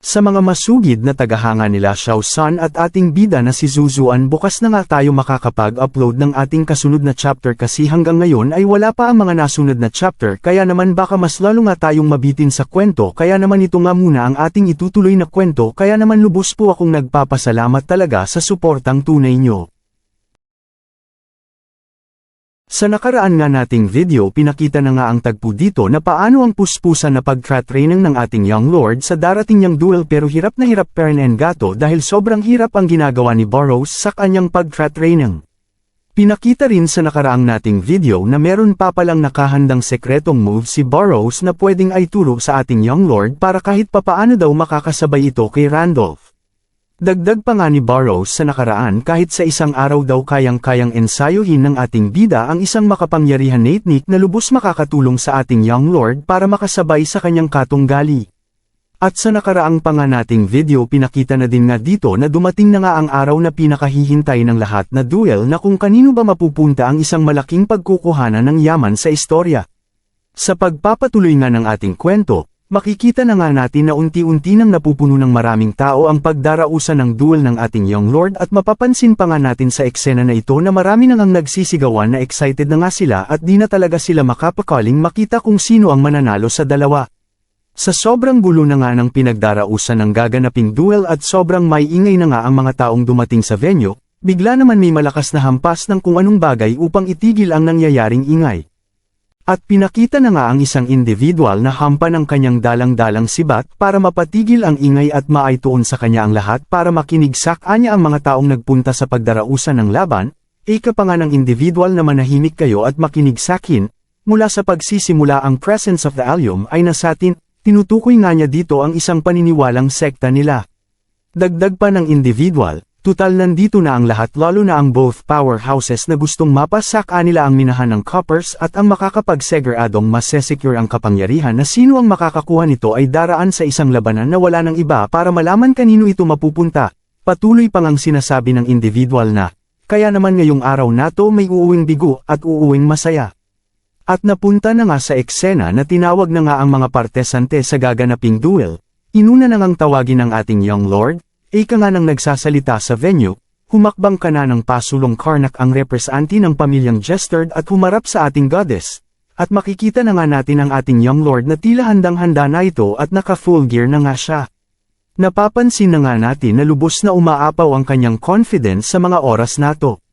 Sa mga masugid na tagahanga nila Xiao San at ating bida na si Zuzuan, bukas na nga tayo makakapag-upload ng ating kasunod na chapter kasi hanggang ngayon ay wala pa ang mga nasunod na chapter, kaya naman baka mas lalo nga tayong mabitin sa kwento, kaya naman ito nga muna ang ating itutuloy na kwento, kaya naman lubos po akong nagpapasalamat talaga sa suportang tunay nyo. Sa nakaraan nga nating video pinakita na nga ang tagpo dito na paano ang puspusan na pagtra-training ng ating young lord sa darating niyang duel, pero hirap na hirap Perrin and Gato dahil sobrang hirap ang ginagawa ni Burrows sa kanyang pagtra-training. Pinakita rin sa nakaraang nating video na meron pa palang nakahandang sekretong move si Burrows na pwedeng ay turo sa ating young lord para kahit papaano daw makakasabay ito kay Randolph. Dagdag pa nga ni Burrows sa nakaraan, kahit sa isang araw daw kayang-kayang ensayuhin ng ating bida ang isang makapangyarihan na technique na lubos makakatulong sa ating young lord para makasabay sa kanyang katunggali. At sa nakaraang pa nga nating video pinakita na din nga dito na dumating na nga ang araw na pinakahihintay ng lahat na duel na kung kanino ba mapupunta ang isang malaking pagkukuhanan ng yaman sa istorya. Sa pagpapatuloy nga ng ating kwento, makikita na nga natin na unti-unti nang napupuno ng maraming tao ang pagdarausan ng duel ng ating young lord, at mapapansin pa nga natin sa eksena na ito na marami nang nagsisigawan na excited na nga sila at di na talaga sila makapakaling makita kung sino ang mananalo sa dalawa. Sa sobrang gulo na nga ng pinagdarausan ng gaganaping duel at sobrang may ingay na nga ang mga taong dumating sa venue, bigla naman may malakas na hampas ng kung anong bagay upang itigil ang nangyayaring ingay. At pinakita na nga ang isang individual na hampa ng kanyang dalang-dalang sibat para mapatigil ang ingay at maaytuon sa kanya ang lahat para makinig sa kanya ang mga taong nagpunta sa pagdarausan ng laban. Ika pa nga ng individual na manahimik kayo at makinig sa akin, mula sa pagsisimula ang presence of the allium ay nasatin, tinutukoy nga niya dito ang isang paniniwalang sekta nila. Dagdag pa ng individual, tutal nandito na ang lahat, lalo na ang both powerhouses na gustong mapasak nila ang minahan ng coppers at ang makakapag-segeradong masesecure ang kapangyarihan na sino ang makakakuha nito ay daraan sa isang labanan na wala ng iba para malaman kanino ito mapupunta. Patuloy pang ang sinasabi ng individual na, kaya naman ngayong araw nato may uuwing bigo at uuwing masaya. At napunta na nga sa eksena na tinawag na nga ang mga partesante sa gaganaping duel. Inuna na ngang tawagin ng ating young lord. Ika nga nang nagsasalita sa venue, humakbang ka na ng pasulong Karnak ang represante ng pamilyang Jestard at humarap sa ating goddess. At makikita na nga natin ang ating young lord na tila handang-handa na ito at naka-full gear na nga siya. Napapansin na nga natin na lubos na umaapaw ang kanyang confidence sa mga oras nato.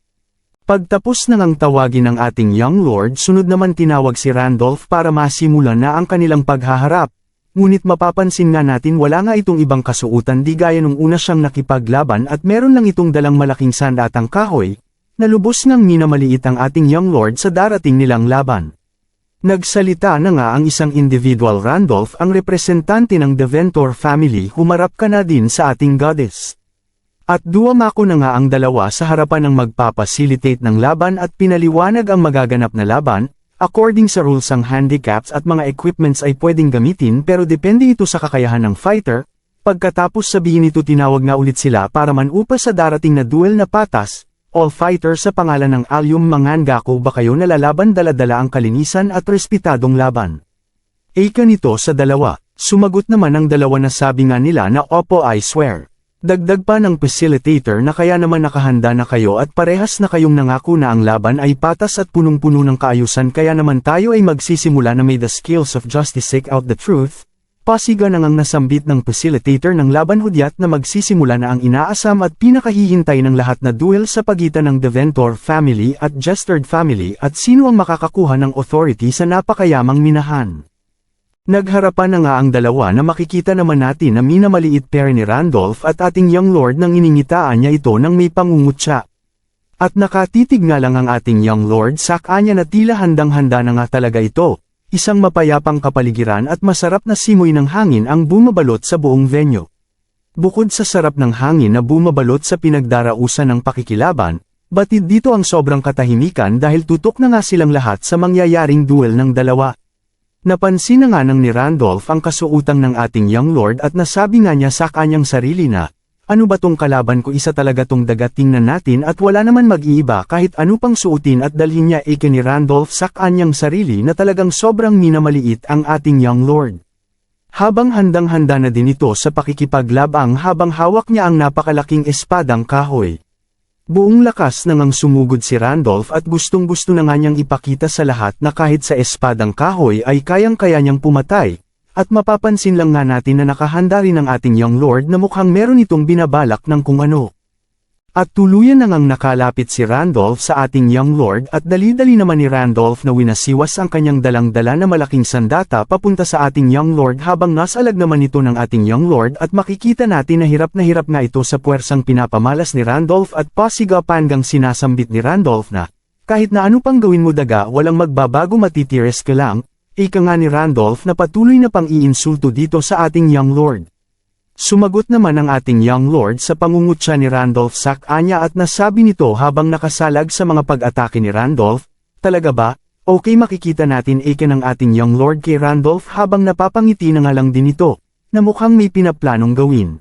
Pagtapos na ngang tawagin ng ating young lord, sunod naman tinawag si Randolph para masimulan na ang kanilang paghaharap. Ngunit mapapansin nga natin wala nga itong ibang kasuutan di gaya nung una siyang nakipaglaban at meron lang itong dalang malaking sandatang kahoy, na lubos ngang minamaliit ang ating young lord sa darating nilang laban. Nagsalita na nga ang isang individual. Randolph, ang representante ng Deventor family, humarap ka na din sa ating goddess. At duwamako na nga ang dalawa sa harapan ng magpapacilitate ng laban at pinaliwanag ang magaganap na laban. According sa rules, ang handicaps at mga equipments ay pwedeng gamitin pero depende ito sa kakayahan ng fighter. Pagkatapos sabihin ito tinawag nga ulit sila para manupa sa darating na duel na patas. All fighters sa pangalan ng Allium Mangangako ba kayo nalalaban, dala-dala ang kalinisan at respetadong laban. Ika nito sa dalawa. Sumagot naman ang dalawa na sabi nga nila na opo, I swear. Dagdag pa ng facilitator na kaya naman nakahanda na kayo at parehas na kayong nangako na ang laban ay patas at punong-puno ng kaayusan, kaya naman tayo ay magsisimula na may the skills of justice seek out the truth. Pasiga na ngang nasambit ng facilitator ng laban, hudyat na magsisimula na ang inaasam at pinakahihintay ng lahat na duel sa pagitan ng Deventor family at Jestard family at sino ang makakakuha ng authority sa napakayamang minahan. Nagharapan na nga ang dalawa na makikita naman natin na minamaliit pair ni Randolph at ating young lord nang iningitaan niya ito nang may pangungutya. At nakatitig nga lang ang ating young lord sa kanya na tila handang-handa na nga talaga ito. Isang mapayapang kapaligiran at masarap na simoy ng hangin ang bumabalot sa buong venue. Bukod sa sarap ng hangin na bumabalot sa pinagdarausan ng pakikilaban, batid dito ang sobrang katahimikan dahil tutok na nga silang lahat sa mangyayaring duel ng dalawa. Napansin na nga ng ni Randolph ang kasuotang ng ating young lord at nasabi nga niya sa kanyang sarili na, ano ba tong kalaban ko, isa talaga tong dagating na natin at wala naman mag-iiba kahit ano pang suotin at dalhin niya. Ni Randolph sa kanyang sarili na talagang sobrang minamaliit ang ating young lord. Habang handang-handa na din ito sa pakikipaglabang habang hawak niya ang napakalaking espadang kahoy. Buong lakas nang sumugod si Randolph at gustong-gusto na nga niyang ipakita sa lahat na kahit sa espadang kahoy ay kayang-kaya niyang pumatay, at mapapansin lang nga natin na nakahanda rin ang ating young lord na mukhang meron itong binabalak ng kung ano. At tuluyan na ngang nakalapit si Randolph sa ating young lord at dali-dali naman ni Randolph na winasiwas ang kanyang dalang-dala na malaking sandata papunta sa ating young lord habang nasalag naman ito ng ating young lord at makikita natin na hirap nga ito sa puwersang pinapamalas ni Randolph at pasigapanggang sinasambit ni Randolph na, kahit na ano pang gawin mo daga walang magbabago matitires ka lang, ika nga ni Randolph na patuloy na pang iinsulto dito sa ating young lord. Sumagot naman ang ating young lord sa pangungutya ni Randolph sa kanya at nasabi nito habang nakasalag sa mga pag-atake ni Randolph, talaga ba? Okay, makikita natin ng ating young lord kay Randolph habang napapangiti na nga lang din ito, na mukhang may pinaplanong gawin.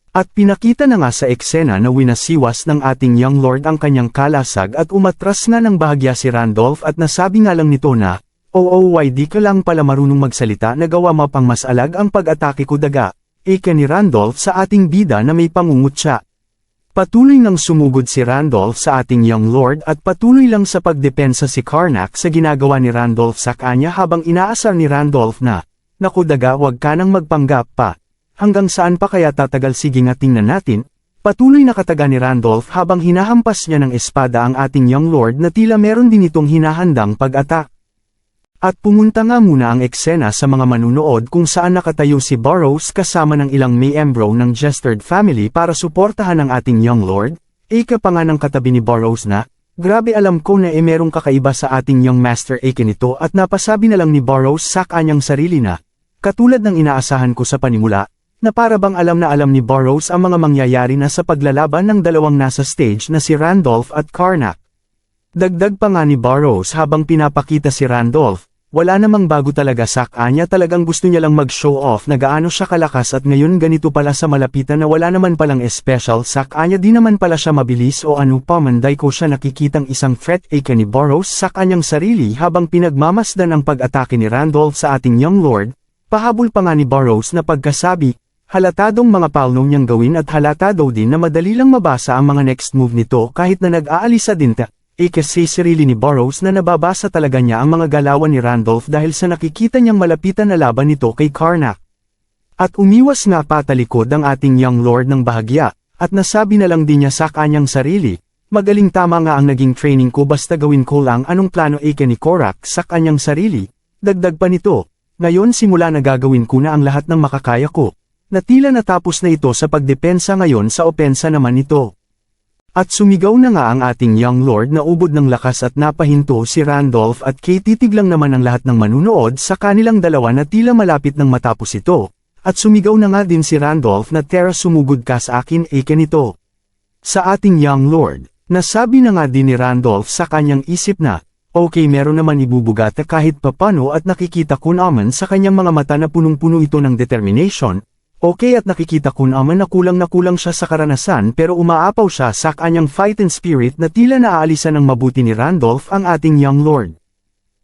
At pinakita na nga sa eksena na winasiwas ng ating young lord ang kanyang kalasag at umatras nga ng bahagya si Randolph at nasabi nga lang nito na, why di ka lang pala marunong magsalita na gawa mo pang mas alag ang pag-atake ko daga. Ika ni Randolph sa ating bida na may pangungutya. Patuloy nang sumugod si Randolph sa ating young lord at patuloy lang sa pagdepensa si Karnak sa ginagawa ni Randolph sa kanya habang inaasar ni Randolph na, naku daga wag ka nang magpanggap pa. Hanggang saan pa kaya tatagal, sige nga tingnan natin. Patuloy na kataga ni Randolph habang hinahampas niya ng espada ang ating young lord na tila meron din itong hinahandang pag-atak. At pumunta nga muna ang eksena sa mga manunood kung saan nakatayo si Burrows kasama ng ilang miyembro ng Jestard family para suportahan ang ating young lord, ika pa nga ng katabi ni Burrows na, grabe alam ko na merong kakaiba sa ating young master ika nito at napasabi na lang ni Burrows sa kanyang sarili na, katulad ng inaasahan ko sa panimula, na para bang alam ni Burrows ang mga mangyayari na sa paglalaban ng dalawang nasa stage na si Randolph at Karnak. Dagdag pa nga ni Burrows habang pinapakita si Randolph, wala namang bago talaga sa kanya, talagang gusto niya lang mag-show off na gaano siya kalakas at ngayon ganito pala sa malapitan na wala naman palang special sa kanya, di naman pala siya mabilis o ano pa man, day ko siya nakikitang isang threat ika ni Burrows sa kanyang sarili habang pinagmamasdan ang pag-atake ni Randolph sa ating young lord, pahabol pa nga ni Burrows na pagkasabi, halatadong mga palnong niyang gawin at halatado din na madali lang mabasa ang mga next move nito kahit na nag-aalisa din kasi sarili ni Burrows na nababasa talaga niya ang mga galawan ni Randolph dahil sa nakikita niyang malapitan na laban nito kay Karnak. At umiwas nga patalikod ang ating young lord ng bahagya, at nasabi na lang din niya sa kanyang sarili, magaling, tama nga ang naging training ko basta gawin ko lang anong plano ika ni Korak sa kanyang sarili, dagdag pa nito, ngayon simula na gagawin ko na ang lahat ng makakaya ko, na tila natapos na ito sa pagdepensa ngayon sa opensa naman ito. At sumigaw na nga ang ating young lord na ubod ng lakas at napahinto si Randolph at kay titig lang naman ang lahat ng manunood sa kanilang dalawa na tila malapit nang matapos ito. At sumigaw na nga din si Randolph na tara sumugod ka sa akin ika nito. Sa ating young lord, nasabi na nga din ni Randolph sa kanyang isip na, okay meron naman ibubugata kahit papano at nakikita ko naman sa kanyang mga mata na punong-puno ito ng determination. Okay, at nakikita ko naman na kulang siya sa karanasan pero umaapaw siya sa kanyang fighting spirit na tila naaalisan ng mabuti ni Randolph ang ating young lord.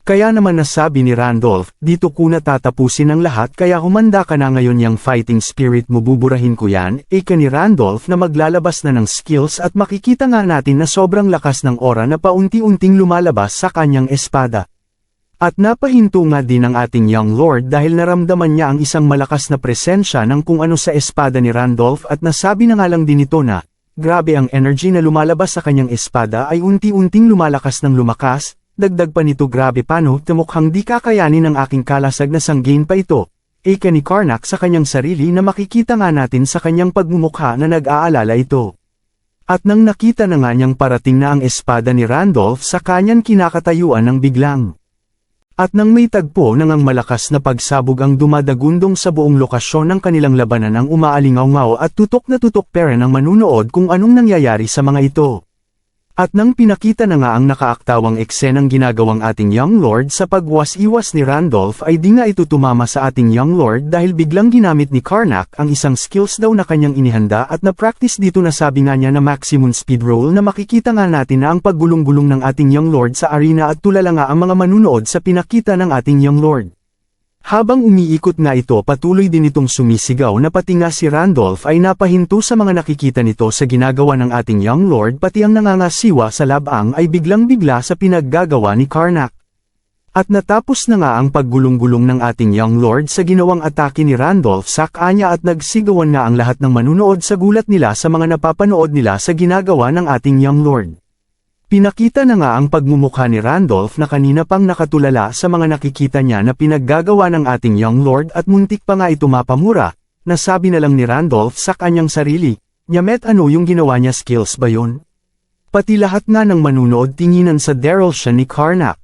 Kaya naman nasabi ni Randolph, dito ko na tatapusin ang lahat kaya humanda ka na ngayon, yung fighting spirit mo buburahin ko yan, ika ni Randolph na maglalabas na ng skills at makikita nga natin na sobrang lakas ng aura na paunti-unting lumalabas sa kanyang espada. At napahinto nga din ang ating young lord dahil naramdaman niya ang isang malakas na presensya ng kung ano sa espada ni Randolph at nasabi na nga lang din ito na, grabe ang energy na lumalabas sa kanyang espada ay unti-unting lumalakas ng lumakas, dagdag pa nito, grabe pano, mukhang di kakayanin ng aking kalasag na sanggain pa ito, ika ni Karnak sa kanyang sarili na makikita nga natin sa kanyang pagmumukha na nag-aalala ito. At nang nakita na nga niyang parating na ang espada ni Randolph sa kanyang kinakatayuan ng biglang. At nang may tagpo nang ang malakas na pagsabog ang dumadagundong sa buong lokasyon ng kanilang labanan ang umaalingaw-ngaw at tutok na tutok pera ng manunood kung anong nangyayari sa mga ito. At nang pinakita na nga ang nakaaktawang eksenang ginagawang ating young lord sa pagwas-iwas ni Randolph ay di nga ito tumama sa ating young lord dahil biglang ginamit ni Karnak ang isang skills daw na kanyang inihanda at na-practice dito, na sabi nga niya na maximum speed roll, na makikita nga natin na ang paggulong-gulong ng ating young lord sa arena at tulala nga ang mga manunood sa pinakita ng ating young lord. Habang umiikot nga ito patuloy din itong sumisigaw na pati nga si Randolph ay napahinto sa mga nakikita nito sa ginagawa ng ating young lord pati ang nangangasiwa sa labang ay biglang-bigla sa pinaggagawa ni Karnak. At natapos na nga ang paggulong-gulong ng ating young lord sa ginawang atake ni Randolph sa kanya at nagsigawan nga ang lahat ng manunood sa gulat nila sa mga napapanood nila sa ginagawa ng ating young lord. Pinakita na nga ang pagmumukha ni Randolph na kanina pang nakatulala sa mga nakikita niya na pinaggagawa ng ating young lord at muntik pa nga ito mapamura, nasabi na lang ni Randolph sa kanyang sarili, "Nyamet ano yung ginawa niya, skills ba yun?" Pati lahat nga ng manunood tinginan sa Daryl siya ni Karnak.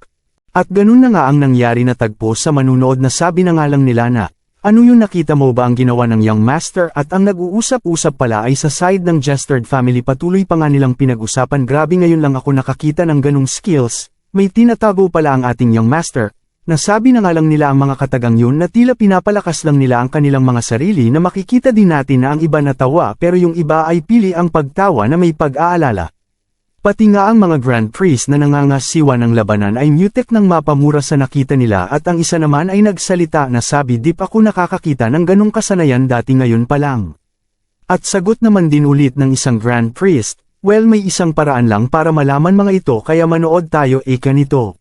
At ganun na nga ang nangyari na tagpo sa manunood na sabi na nga lang nila na, "Ano yung nakita mo ba ang ginawa ng young master?" At ang nag-uusap-usap pala ay sa side ng Jestard family patuloy pa nga nilang pinag-usapan. Grabe ngayon lang ako nakakita ng ganung skills, may tinatago pala ang ating young master. Nasabi na nga lang nila ang mga katagang yun na tila pinapalakas lang nila ang kanilang mga sarili na makikita din natin na ang iba natawa pero yung iba ay pili ang pagtawa na may pag-aalala. Pati nga ang mga Grand Priest na nangangasiwa ng labanan ay mutek ng mapamura sa nakita nila at ang isa naman ay nagsalita na sabi, "Dip ako nakakakita ng ganong kasanayan dati ngayon pa lang." At sagot naman din ulit ng isang Grand Priest, "Well, may isang paraan lang para malaman mga ito kaya manood tayo eka nito."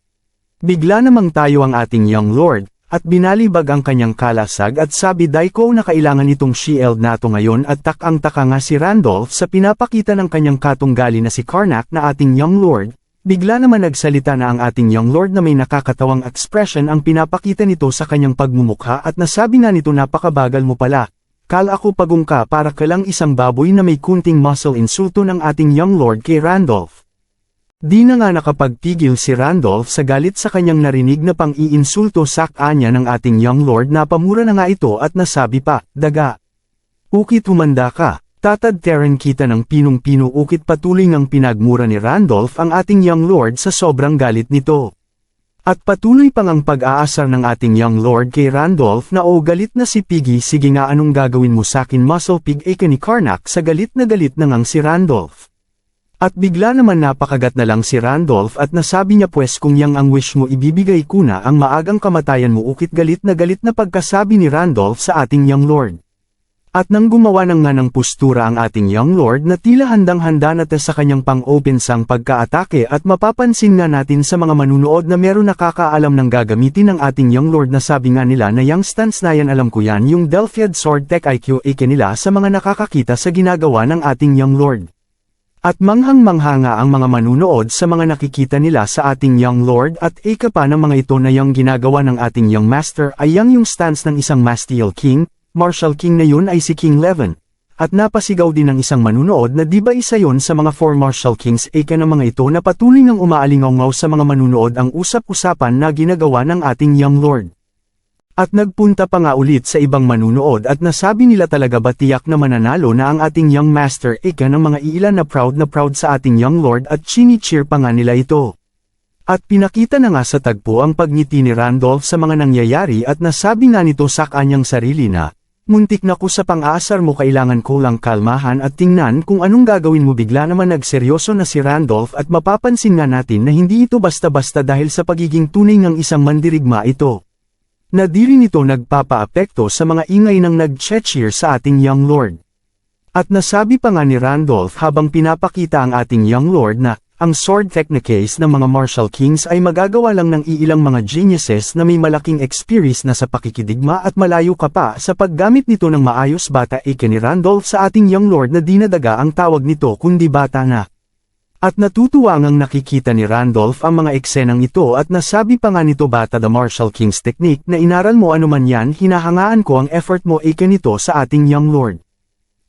Bigla namang tayo ang ating young lord, at binalibag ang kanyang kalasag at sabi, "Daiko na kailangan itong shield nato ngayon." At takang-taka nga si Randolph sa pinapakita ng kanyang katunggali na si Karnak na ating young lord. Bigla naman nagsalita na ang ating young lord na may nakakatawang expression ang pinapakita nito sa kanyang pagmumukha at nasabi nga nito, "Napakabagal mo pala. Kala ako pagong ka para ka lang isang baboy na may kunting muscle." Insulto ng ating young lord kay Randolph. Di na nga nakapagpigil si Randolph sa galit sa kanyang narinig na pang-iinsulto sa kanya ng ating young lord. Napamura na nga ito at nasabi pa, "Daga. Ukit humanda ka." Tatadteran kita ng pinong-pino ukit. Patuloy ngang pinagmura ni Randolph ang ating young lord sa sobrang galit nito. At patuloy pang ang pag-aasar ng ating young lord kay Randolph na, "O galit na si Piggy, sige nga anong gagawin mo sakin muscle pig?" Eka ni Karnak sa galit na ngang si Randolph. At bigla naman napakagat na lang si Randolph at nasabi niya, "Pwes kung yang ang wish mo ibibigay ko na ang maagang kamatayan mo." Ukit galit na pagkasabi ni Randolph sa ating young lord. At nang gumawa nga ng postura ang ating young lord na tila handang-handa na sa kanyang pang-open sang pagkaatake at mapapansin nga natin sa mga manunood na meron nakakaalam ng gagamitin ng ating young lord na sabi nga nila na yang stance na yan alam ko yan yung Delphiad Sword Tech IQ eke nila sa mga nakakakita sa ginagawa ng ating young lord. At manghang-mangha nga ang mga manunood sa mga nakikita nila sa ating young lord at eka pa ng mga ito na yung ginagawa ng ating young master ay yung stance ng isang Mastiel King, Martial King na yun ay si King Levin. At napasigaw din ng isang manunood na di ba isa yon sa mga 4 Martial Kings eka ng mga ito na patuloy ng umaalingaw sa mga manunood ang usap-usapan na ginagawa ng ating young lord. At nagpunta pa nga ulit sa ibang manunood at nasabi nila talaga ba tiyak na mananalo na ang ating young master eka ng mga iilan na proud sa ating young lord at chini-cheer pa nga nila ito. At pinakita na nga sa tagpo ang pagngiti ni Randolph sa mga nangyayari at nasabi nga nito sa kanyang sarili na, "Muntik na ko sa pang-aasar mo, kailangan ko lang kalmahan at tingnan kung anong gagawin mo." Bigla naman nagseryoso na si Randolph at mapapansin nga natin na hindi ito basta-basta dahil sa pagiging tunay ng isang mandirigma ito. Na di rin ito nagpapaapekto sa mga ingay ng nag-cheer sa ating young lord. At nasabi pa nga ni Randolph habang pinapakita ang ating young lord na, ang sword techniques ng mga martial kings ay magagawa lang ng iilang mga geniuses na may malaking experience na sa pakikidigma at malayo ka pa sa paggamit nito ng maayos. Bata eka ni Randolph sa ating young lord na di na daga ang tawag nito kundi bata na. At natutuwa ngang nakikita ni Randolph ang mga eksenang ito at nasabi pa nga nito, "Bata, the Martial King's technique na inaral mo anuman yan, hinahangaan ko ang effort mo eka nito sa ating young lord."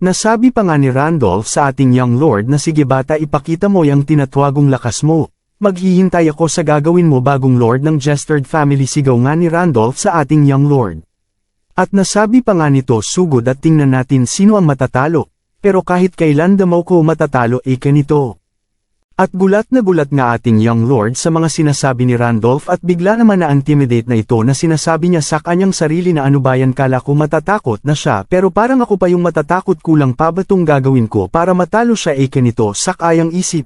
Nasabi pa nga ni Randolph sa ating young lord na, "Sige bata, ipakita mo yung tinatwagong lakas mo. Maghihintay ako sa gagawin mo, bagong lord ng Jestard family." Sigaw nga ni Randolph sa ating young lord. At nasabi pa nga nito, "Sugod at tingnan natin sino ang matatalo. Pero kahit kailan damaw ko matatalo eka nito." At gulat nga ating young lord sa mga sinasabi ni Randolph at bigla naman na-intimidate na ito na sinasabi niya sa kanyang sarili na, "Ano ba yan, kala ko matatakot na siya pero parang ako pa yung matatakot, kulang pa ba tong gagawin ko para matalo siya eka nito sa kayang isip."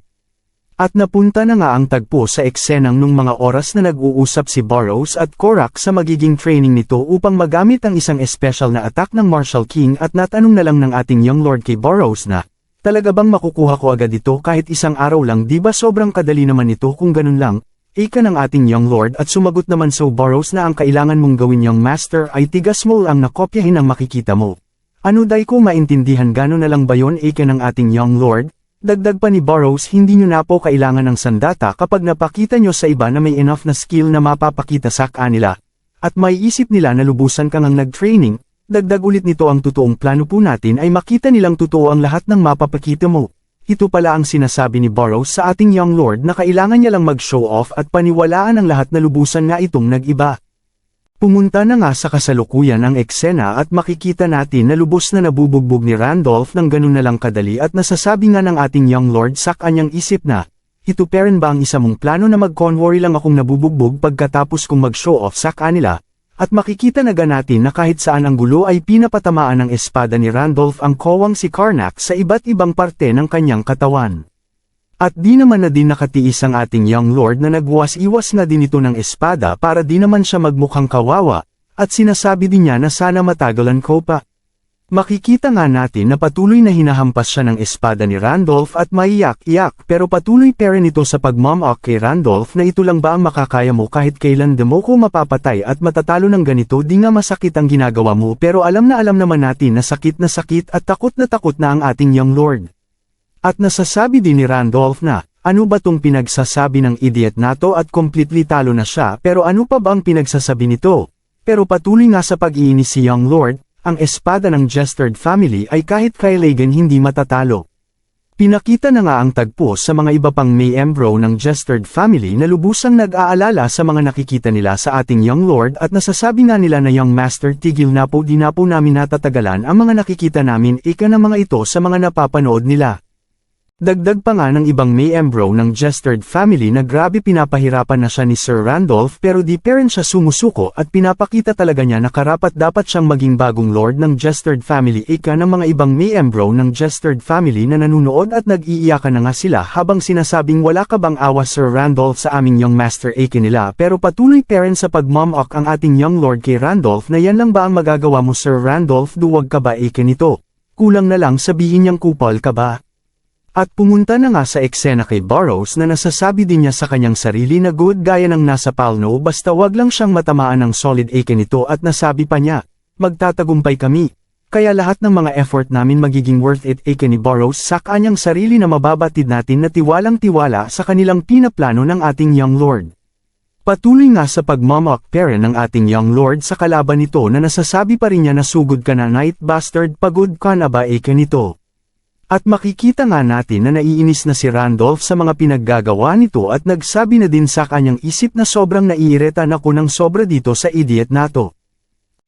At napunta na nga ang tagpo sa eksenang nung mga oras na nag-uusap si Burrows at Korak sa magiging training nito upang magamit ang isang espesyal na attack ng Martial King at natanong na lang ng ating young lord kay Burrows na, talaga bang makukuha ko agad ito kahit isang araw lang, di ba sobrang kadali naman ito kung ganun lang, ika ng ating young lord at sumagot naman so Burrows na ang kailangan mong gawin young master ay tigas mo ang nakopyahin ang makikita mo. Ano day ko maintindihan gano'n na lang ba yon ika ng ating young lord? Dagdag pa ni Burrows, hindi nyo na po kailangan ng sandata kapag napakita nyo sa iba na may enough na skill na mapapakita sa kanila. At may isip nila na lubusan kang ang nag-training, dagdag ulit nito ang totoong plano po natin ay makita nilang totoo ang lahat ng mapapakita mo. Ito pala ang sinasabi ni Burrows sa ating young lord na kailangan niya lang mag-show off at paniwalaan ang lahat na lubusan nga itong nag-iba. Pumunta na nga sa kasalukuyan ang eksena at makikita natin na lubos na nabubugbog ni Randolph ng ganun na lang kadali at nasasabi nga ng ating young lord sa kanyang isip na, ito pa rin ba ang isa mong plano na mag-convoy lang akong nabubugbog pagkatapos kong mag-show off sa kanila? At makikita na natin na kahit saan ang gulo ay pinapatamaan ng espada ni Randolph ang kowang si Karnak sa iba't ibang parte ng kanyang katawan. At di naman na din nakatiis ang ating young lord na nagwas-iwas na din ito ng espada para di naman siya magmukhang kawawa, at sinasabi din niya na sana matagalan ko pa. Makikita nga natin na patuloy na hinahampas siya ng espada ni Randolph at maiyak-iyak pero patuloy pa rin ito sa pagmamok kay Randolph na ito lang ba ang makakaya mo kahit kailan di mo ko mapapatay at matatalo ng ganito, di nga masakit ang ginagawa mo pero alam naman natin na sakit at takot na ang ating young lord. At nasasabi din ni Randolph na, ano ba tong pinagsasabi ng idiot na to at completely talo na siya pero ano pa ba ang pinagsasabi nito? Pero patuloy nga sa pag-iinis si young lord, ang espada ng Jestard family ay kahit kailangan hindi matatalo. Pinakita na nga ang tagpo sa mga iba pang miyembro ng Jestard family na lubusang nag-aalala sa mga nakikita nila sa ating young lord at nasasabi nga nila na young master tigil na po di na po namin natatagalan ang mga nakikita namin ika ng mga ito sa mga napapanood nila. Dagdag pa nga ng ibang miyembro ng Jestard family na grabe pinapahirapan na siya ni Sir Randolph pero di pa rin siya sumusuko at pinapakita talaga niya na karapat dapat siyang maging bagong lord ng Jestard family ika ng mga ibang miyembro ng Jestard family na nanunood at nag-iiyakan na nga sila habang sinasabing wala ka bang awa Sir Randolph sa aming young master ika nila pero patuloy pa rin sa pagmamok ang ating young lord kay Randolph na yan lang ba ang magagawa mo Sir Randolph duwag ka ba ika nito? Kulang na lang sabihin niyang kupal ka ba? At pumunta na nga sa eksena kay Burrows na nasasabi din niya sa kanyang sarili na good gaya ng nasa palno basta wag lang siyang matamaan ng solid AK nito at nasabi pa niya, magtatagumpay kami. Kaya lahat ng mga effort namin magiging worth it AK ni Burrows sa kanyang sarili na mababatid natin na tiwalang-tiwala sa kanilang pinaplano ng ating young lord. Patuloy nga sa pagmamok pera ng ating young lord sa kalaban nito na nasasabi pa rin niya na sugod ka na night bastard pagod ka na ba AK nito. At makikita nga natin na naiinis na si Randolph sa mga pinaggagawa nito at nagsabi na din sa kanyang isip na sobrang naiirita na ko ng sobra dito sa idiot na to.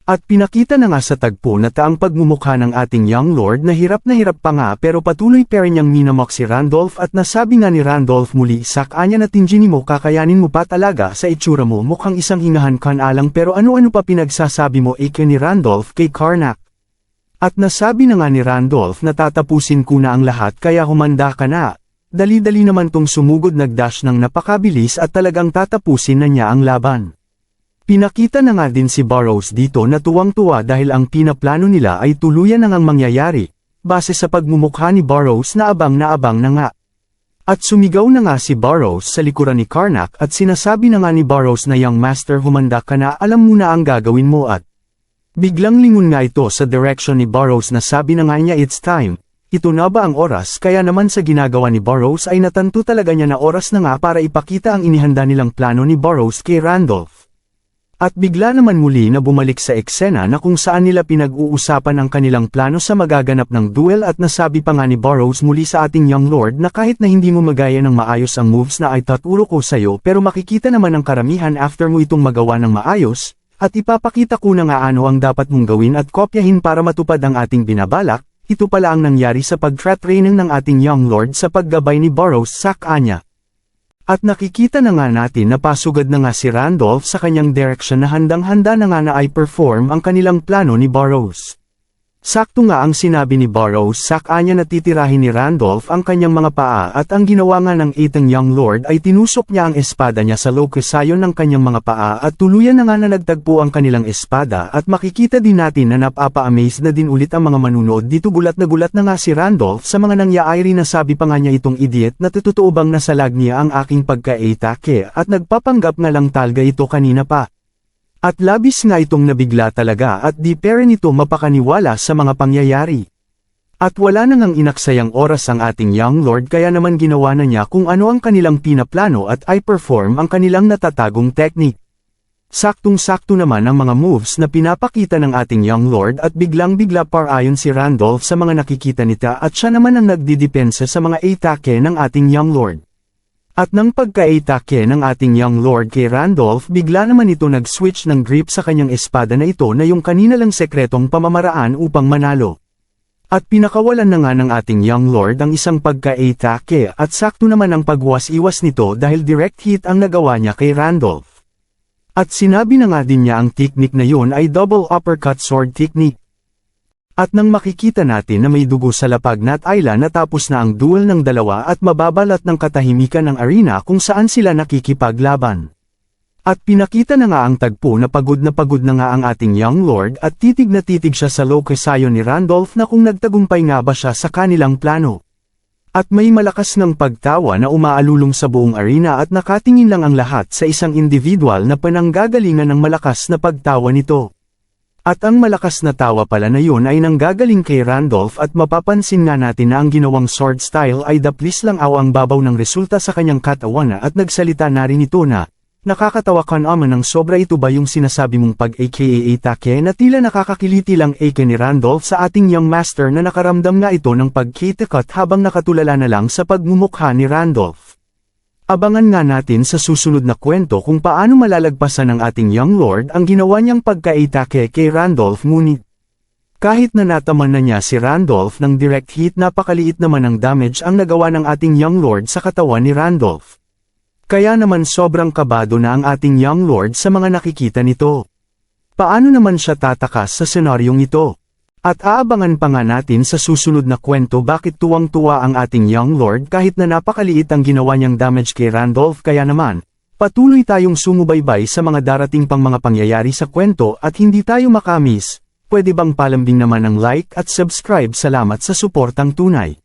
At pinakita na nga sa tagpo na taang pagmumukha ng ating young lord na hirap pa nga pero patuloy pa rin niyang minamok si Randolph at nasabi nga ni Randolph muli sa kanya na tinjini mo kakayanin mo pa talaga sa itsura mo mukhang isang hingahan kan alang pero ano-ano pa pinagsasabi mo ika ni Randolph kay Karnak. At nasabi na nga ni Randolph na tatapusin ko na ang lahat kaya humanda ka na. Dali-dali naman tong sumugod nagdash ng napakabilis at talagang tatapusin na niya ang laban. Pinakita na nga din si Burrows dito na tuwang-tuwa dahil ang pinaplano nila ay tuluyan na ngang mangyayari, base sa pagmumukha ni Burrows na abang na nga. At sumigaw na nga si Burrows sa likuran ni Karnak at sinasabi na nga ni Burrows na young master humanda ka na alam mo na ang gagawin mo at biglang lingon nga ito sa direction ni Burrows na sabi na nga niya it's time, ito na ba ang oras kaya naman sa ginagawa ni Burrows ay natanto talaga niya na oras na nga para ipakita ang inihanda nilang plano ni Burrows kay Randolph. At bigla naman muli na bumalik sa eksena na kung saan nila pinag-uusapan ang kanilang plano sa magaganap ng duel at nasabi pa nga ni Burrows muli sa ating young lord na kahit na hindi mo magaya ng maayos ang moves na ay taturo ko sayo pero makikita naman ang karamihan after mo itong magawa ng maayos, at ipapakita ko na nga ano ang dapat mong gawin at kopyahin para matupad ang ating binabalak, ito pala ang nangyari sa pag-training ng ating young lord sa paggabay ni Burrows sa kanya. At nakikita na nga natin na pasugad na nga si Randolph sa kanyang direction na handang-handa na nga na i-perform ang kanilang plano ni Burrows. Sakto nga ang sinabi ni Burroughs sa kanya na titirahin ni Randolph ang kanyang mga paa at ang ginawa nga ng itang young lord ay tinusok niya ang espada niya sa lokasayon ng kanyang mga paa at tuluyan na nga na nagtagpo ang kanilang espada at makikita din natin na napapa-amaze na din ulit ang mga manunood dito gulat na nga si Randolph sa mga nangyayari na sabi pa nga niya itong idiot na totoo bang nasalag niya ang aking pagka-atake at nagpapanggap nga lang talga ito kanina pa. At labis nga itong nabigla talaga at di pera nito mapakaniwala sa mga pangyayari. At wala na ngang inaksayang oras ang ating young lord kaya naman ginawa na niya kung ano ang kanilang pinaplano at i-perform ang kanilang natatagong technique. Saktong-sakto naman ang mga moves na pinapakita ng ating young lord at biglang-bigla ayon si Randolph sa mga nakikita nita at siya naman ang nagdidepensa sa mga atake ng ating young lord. At nang pagka-atake ng ating young lord kay Randolph bigla naman ito nag-switch ng grip sa kanyang espada na ito na yung kanina lang sekretong pamamaraan upang manalo. At pinakawalan na nga ng ating young lord ang isang pagka-atake at sakto naman ang pagwas-iwas nito dahil direct hit ang nagawa niya kay Randolph. At sinabi na nga din niya ang technique na yun ay double uppercut sword technique. At nang makikita natin na may dugo sa lapag na Ayla natapos na ang duel ng dalawa at mababalat ng katahimikan ng arena kung saan sila nakikipaglaban. At pinakita na nga ang tagpo na pagod na nga ang ating young lord at titig na titig siya sa lokasayon ni Randolph na kung nagtagumpay nga ba siya sa kanilang plano. At may malakas ng pagtawa na umaalulong sa buong arena at nakatingin lang ang lahat sa isang individual na pananggagalingan ng malakas na pagtawa nito. At ang malakas na tawa pala na yun ay nanggagaling kay Randolph at mapapansin nga natin na ang ginawang sword style ay daplis lang ang babaw ng resulta sa kanyang katawan at nagsalita na rin ito na, nakakatawa ka naman ng sobra ito ba yung sinasabi mong pag-aka-atake na tila nakakakiliti lang aka ni Randolph sa ating young master na nakaramdam nga ito ng pag-kitikot habang nakatulala na lang sa pagmumukha ni Randolph. Abangan nga natin sa susunod na kwento kung paano malalagpasan ng ating young lord ang ginawa niyang pagka-atake kay Randolph ngunit. Kahit na nataman na niya si Randolph ng direct hit napakaliit naman ang damage ang nagawa ng ating young lord sa katawan ni Randolph. Kaya naman sobrang kabado na ang ating young lord sa mga nakikita nito. Paano naman siya tatakas sa senaryong ito? At aabangan pa nga natin sa susunod na kwento bakit tuwang-tuwa ang ating young lord kahit na napakaliit ang ginawa niyang damage kay Randolph kaya naman, patuloy tayong sumubaybay sa mga darating pang mga pangyayari sa kwento at hindi tayo makamiss, pwede bang palambing naman ang like at subscribe salamat sa suportang tunay.